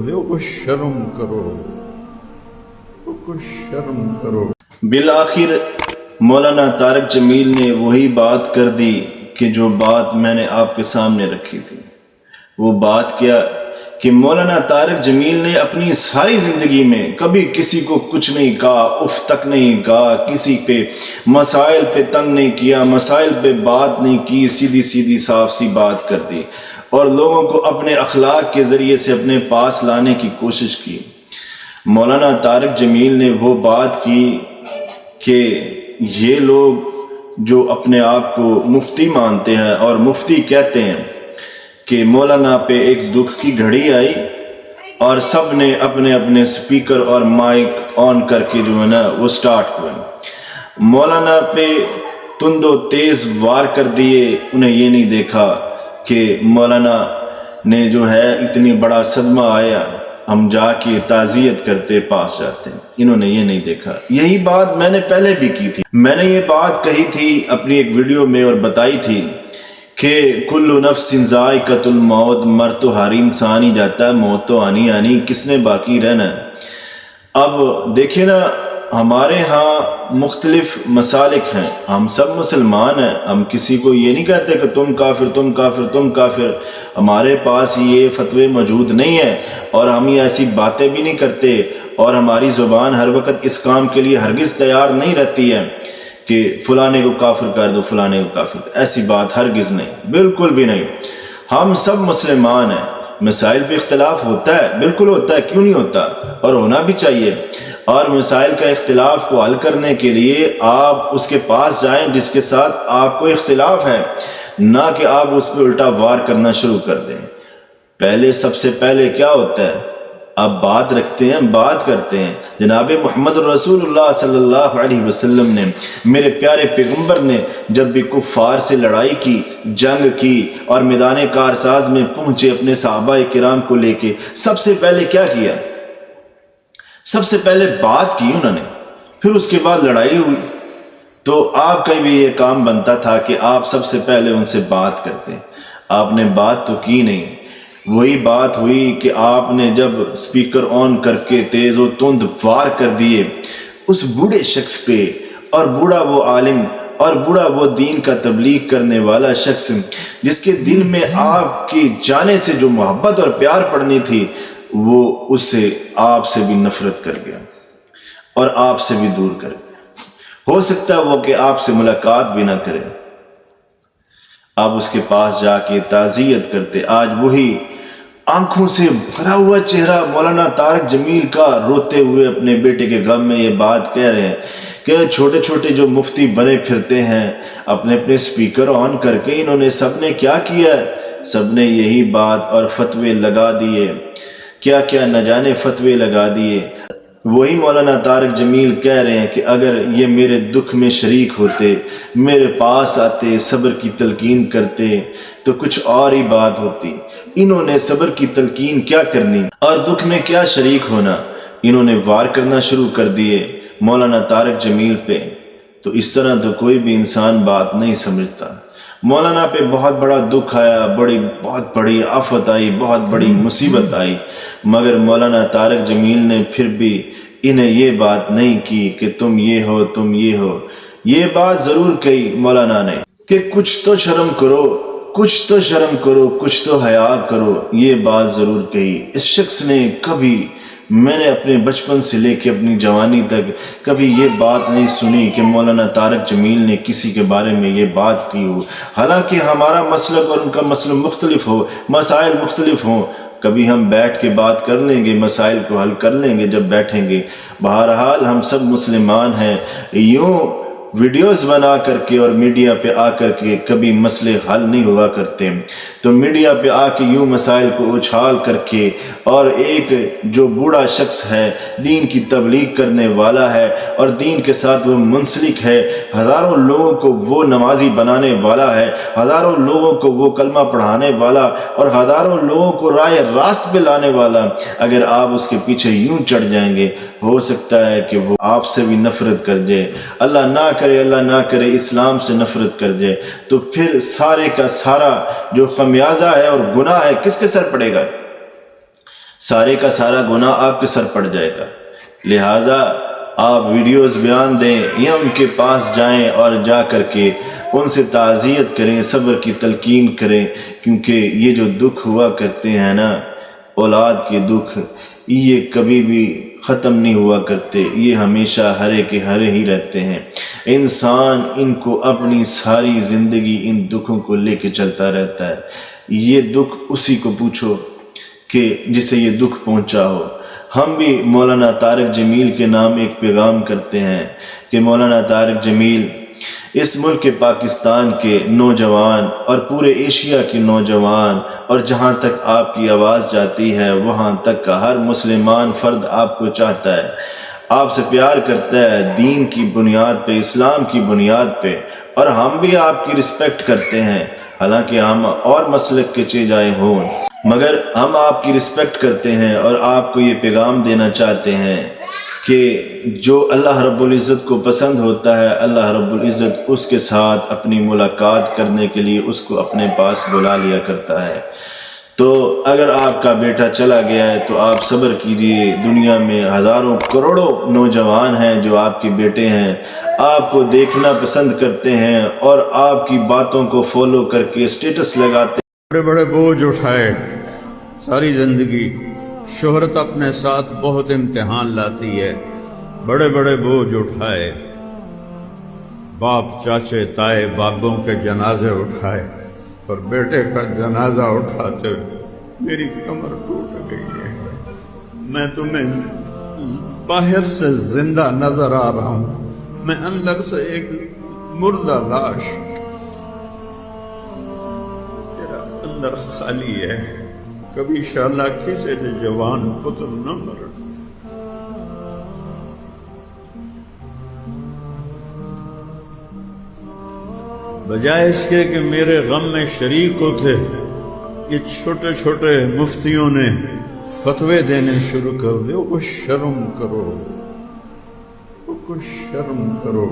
کچھ شرم کرو، کچھ شرم کرو۔ بالآخر مولانا طارق جمیل نے وہی بات کر دی کہ جو بات میں نے آپ کے سامنے رکھی تھی۔ وہ بات کیا کہ مولانا طارق جمیل نے اپنی ساری زندگی میں کبھی کسی کو کچھ نہیں کہا، اف تک نہیں کہا، کسی پہ مسائل پہ تنگ نہیں کیا، مسائل پہ بات نہیں کی، سیدھی سیدھی صاف سی بات کر دی اور لوگوں کو اپنے اخلاق کے ذریعے سے اپنے پاس لانے کی کوشش کی۔ مولانا طارق جمیل نے وہ بات کی کہ یہ لوگ جو اپنے آپ کو مفتی مانتے ہیں اور مفتی کہتے ہیں کہ مولانا پہ ایک دکھ کی گھڑی آئی اور سب نے اپنے اپنے سپیکر اور مائک آن کر کے جو ہے نا وہ سٹارٹ ہوئے، مولانا پہ تند و تیز وار کر دیے۔ انہیں یہ نہیں دیکھا کہ مولانا نے جو ہے اتنی بڑا صدمہ آیا، ہم جا کے تعزیت کرتے پاس جاتے ہیں، انہوں نے یہ نہیں دیکھا۔ یہی بات میں نے پہلے بھی کی تھی، میں نے یہ بات کہی تھی اپنی ایک ویڈیو میں اور بتائی تھی کہ کل نفس ذائقۃ الموت، مر تو ہر انسان ہی جاتا ہے، موت تو آنی آنی، کس نے باقی رہنا ہے۔ اب دیکھیں نا، ہمارے ہاں مختلف مسالک ہیں، ہم سب مسلمان ہیں، ہم کسی کو یہ نہیں کہتے کہ تم کافر تم کافر تم کافر، ہمارے پاس یہ فتوے موجود نہیں ہیں اور ہم یہ ایسی باتیں بھی نہیں کرتے، اور ہماری زبان ہر وقت اس کام کے لیے ہرگز تیار نہیں رہتی ہے کہ فلانے کو کافر کر دو، فلانے کو کافر کر دو، ایسی بات ہرگز نہیں، بالکل بھی نہیں۔ ہم سب مسلمان ہیں، مسائل پہ اختلاف ہوتا ہے، بالکل ہوتا ہے، کیوں نہیں ہوتا، اور ہونا بھی چاہیے۔ اور مسائل کا اختلاف کو حل کرنے کے لیے آپ اس کے پاس جائیں جس کے ساتھ آپ کو اختلاف ہے، نہ کہ آپ اس پہ الٹا وار کرنا شروع کر دیں۔ پہلے سب سے پہلے کیا ہوتا ہے، آپ بات رکھتے ہیں، بات کرتے ہیں۔ جناب محمد رسول اللہ صلی اللہ علیہ وسلم نے، میرے پیارے پیغمبر نے جب بھی کفار سے لڑائی کی، جنگ کی اور میدان کارساز میں پہنچے اپنے صحابہ کرام کو لے کے، سب سے پہلے کیا کیا؟ سب سے پہلے بات کی انہوں نے، پھر اس کے بعد لڑائی ہوئی۔ تو آپ کا بھی یہ کام بنتا تھا کہ آپ سب سے پہلے ان سے بات کرتے، آپ نے بات تو کی نہیں۔ وہی بات ہوئی کہ آپ نے جب سپیکر آن کر کے تیز و تند وار کر دیے اس بوڑھے شخص پہ، اور بوڑھا وہ عالم اور بوڑھا وہ دین کا تبلیغ کرنے والا شخص جس کے دل میں آپ کی جانے سے جو محبت اور پیار پڑنی تھی، وہ اس سے آپ سے بھی نفرت کر گیا اور آپ سے بھی دور کر گیا۔ ہو سکتا ہے وہ کہ آپ سے ملاقات بھی نہ کرے، آپ اس کے پاس جا کے تعزیت کرتے۔ آج وہی آنکھوں سے بھرا ہوا چہرہ مولانا طارق جمیل کا روتے ہوئے اپنے بیٹے کے غم میں یہ بات کہہ رہے ہیں کہ چھوٹے چھوٹے جو مفتی بنے پھرتے ہیں اپنے اپنے سپیکر آن کر کے، انہوں نے سب نے کیا کیا ہے؟ سب نے یہی بات اور فتوے لگا دیے، کیا کیا نہ جانے فتوے لگا دیے۔ وہی مولانا طارق جمیل کہہ رہے ہیں کہ اگر یہ میرے دکھ میں شریک ہوتے، میرے پاس آتے، صبر کی تلقین کرتے تو کچھ اور ہی بات ہوتی۔ انہوں نے صبر کی تلقین کیا کرنی اور دکھ میں کیا شریک ہونا، انہوں نے وار کرنا شروع کر دیے مولانا طارق جمیل پہ۔ تو اس طرح تو کوئی بھی انسان بات نہیں سمجھتا۔ مولانا پہ بہت بڑا دکھ آیا، بہت بڑی آفت آئی، بہت بڑی مصیبت آئی، مگر مولانا طارق جمیل نے پھر بھی انہیں یہ بات نہیں کی کہ تم یہ ہو تم یہ ہو۔ یہ بات ضرور کہی مولانا نے کہ کچھ تو شرم کرو، کچھ تو شرم کرو، کچھ تو حیا کرو، یہ بات ضرور کہی۔ اس شخص نے کبھی، میں نے اپنے بچپن سے لے کے اپنی جوانی تک کبھی یہ بات نہیں سنی کہ مولانا طارق جمیل نے کسی کے بارے میں یہ بات کی ہو۔ حالانکہ ہمارا مسلک اور ان کا مسلک مختلف ہو، مسائل مختلف ہوں، کبھی ہم بیٹھ کے بات کر لیں گے، مسائل کو حل کر لیں گے جب بیٹھیں گے۔ بہرحال ہم سب مسلمان ہیں، یوں ویڈیوز بنا کر کے اور میڈیا پہ آ کر کے کبھی مسئلے حل نہیں ہوا کرتے۔ تو میڈیا پہ آ کے یوں مسائل کو اچھال کر کے، اور ایک جو بوڑھا شخص ہے، دین کی تبلیغ کرنے والا ہے اور دین کے ساتھ وہ منسلک ہے، ہزاروں لوگوں کو وہ نمازی بنانے والا ہے، ہزاروں لوگوں کو وہ کلمہ پڑھانے والا اور ہزاروں لوگوں کو راہ راست پہ لانے والا، اگر آپ اس کے پیچھے یوں چڑھ جائیں گے، ہو سکتا ہے کہ وہ آپ سے بھی نفرت کر جائے، اللہ نہ کرے، اللہ نہ کرے اسلام سے نفرت کر جائے، تو پھر سارے کا سارا جو خمیازہ ہے اور گناہ ہے کس کے سر پڑے گا؟ سارے کا سارا گناہ آپ کے سر پڑ جائے گا۔ لہذا آپ ویڈیوز بیان دیں یا ان کے پاس جائیں اور جا کر کے ان سے تعزیت کریں، صبر کی تلقین کریں، کیونکہ یہ جو دکھ ہوا کرتے ہیں نا، اولاد کے دکھ، یہ کبھی بھی ختم نہیں ہوا کرتے، یہ ہمیشہ ہرے کے ہرے ہی رہتے ہیں۔ انسان ان کو اپنی ساری زندگی ان دکھوں کو لے کے چلتا رہتا ہے۔ یہ دکھ اسی کو پوچھو کہ جسے یہ دکھ پہنچا ہو۔ ہم بھی مولانا طارق جمیل کے نام ایک پیغام کرتے ہیں کہ مولانا طارق جمیل اس ملک پاکستان کے نوجوان اور پورے ایشیا کے نوجوان اور جہاں تک آپ کی آواز جاتی ہے وہاں تک کا ہر مسلمان فرد آپ کو چاہتا ہے، آپ سے پیار کرتا ہے، دین کی بنیاد پہ، اسلام کی بنیاد پہ، اور ہم بھی آپ کی رسپیکٹ کرتے ہیں، حالانکہ ہم اور مسلک کے چے جائے ہوں، مگر ہم آپ کی رسپیکٹ کرتے ہیں اور آپ کو یہ پیغام دینا چاہتے ہیں کہ جو اللہ رب العزت کو پسند ہوتا ہے، اللہ رب العزت اس کے ساتھ اپنی ملاقات کرنے کے لیے اس کو اپنے پاس بلا لیا کرتا ہے۔ تو اگر آپ کا بیٹا چلا گیا ہے تو آپ صبر کیجیے، دنیا میں ہزاروں کروڑوں نوجوان ہیں جو آپ کے بیٹے ہیں، آپ کو دیکھنا پسند کرتے ہیں اور آپ کی باتوں کو فالو کر کے اسٹیٹس لگاتے ہیں۔ بڑے بڑے بوجھ اٹھائے ساری زندگی، شہرت اپنے ساتھ بہت امتحان لاتی ہے، بڑے بڑے بوجھ اٹھائے، باپ چاچے تائے بابوں کے جنازے اٹھائے، اور بیٹے کا جنازہ اٹھاتے ہوئے میری کمر ٹوٹ گئی ہے۔ میں تمہیں باہر سے زندہ نظر آ رہا ہوں، میں اندر سے ایک مردہ لاش، تیرا اندر خالی ہے، کبھی شالا کسی سے جوان پتر نہ مر۔ بجائے اس کے کہ میرے غم میں شریک ہوتے، یہ چھوٹے چھوٹے مفتیوں نے فتوے دینے شروع کر دے۔ وہ شرم کرو، وہ شرم کرو۔